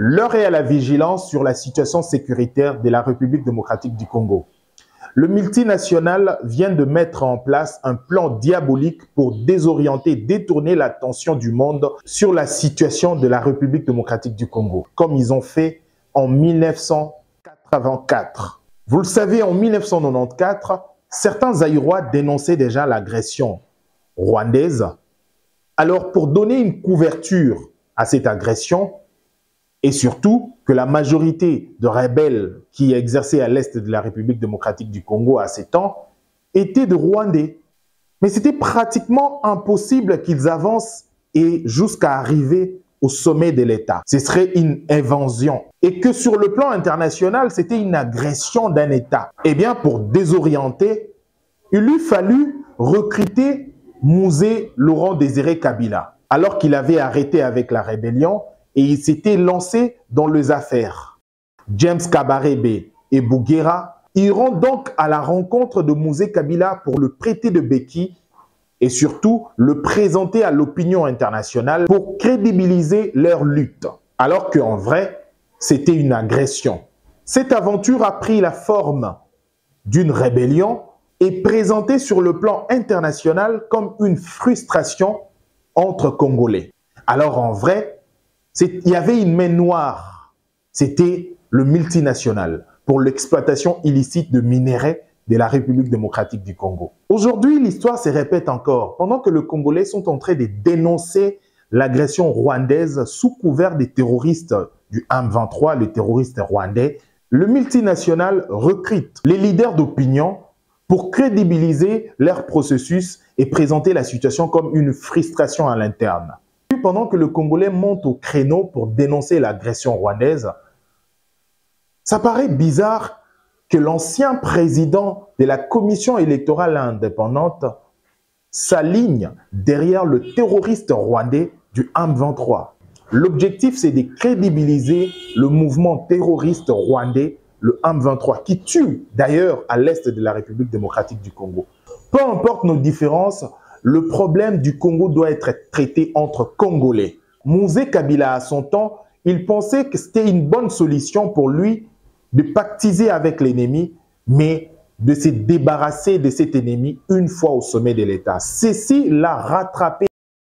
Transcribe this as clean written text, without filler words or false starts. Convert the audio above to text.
L'heure est à la vigilance sur la situation sécuritaire de la République démocratique du Congo. Le multinational vient de mettre en place un plan diabolique pour désorienter, détourner l'attention du monde sur la situation de la République démocratique du Congo, comme ils ont fait en 1984. Vous le savez, en 1994, certains Zaïrois dénonçaient déjà l'agression rwandaise. Alors, pour donner une couverture à cette agression, et surtout que la majorité de rebelles qui exerçaient à l'est de la République démocratique du Congo à ces temps étaient de Rwandais. Mais c'était pratiquement impossible qu'ils avancent et jusqu'à arriver au sommet de l'État. Ce serait une invasion. Et que sur le plan international, c'était une agression d'un État. Eh bien, pour désorienter, il lui fallut recruter Mouzé Laurent-Désiré Kabila, alors qu'il avait arrêté avec la rébellion et il s'était lancé dans les affaires. James Kabarebe et Bouguera iront donc à la rencontre de Mouzé Kabila pour le prêter de béquilles et surtout le présenter à l'opinion internationale pour crédibiliser leur lutte, alors qu'en vrai, c'était une agression. Cette aventure a pris la forme d'une rébellion et présentée sur le plan international comme une frustration entre Congolais. Alors en vrai, il y avait une main noire, c'était le multinational pour l'exploitation illicite de minerais de la République démocratique du Congo. Aujourd'hui, l'histoire se répète encore. Pendant que les Congolais sont en train de dénoncer l'agression rwandaise sous couvert des terroristes du M23, les terroristes rwandais, le multinational recrute les leaders d'opinion pour crédibiliser leur processus et présenter la situation comme une frustration à l'interne. Pendant que le Congolais monte au créneau pour dénoncer l'agression rwandaise, ça paraît bizarre que l'ancien président de la commission électorale indépendante s'aligne derrière le terroriste rwandais du M23. L'objectif, c'est de crédibiliser le mouvement terroriste rwandais, le M23, qui tue d'ailleurs à l'est de la République démocratique du Congo. Peu importe nos différences, le problème du Congo doit être traité entre Congolais. Mouzé Kabila, à son temps, il pensait que c'était une bonne solution pour lui de pactiser avec l'ennemi, mais de se débarrasser de cet ennemi une fois au sommet de l'État. Ceci l'a rattrapé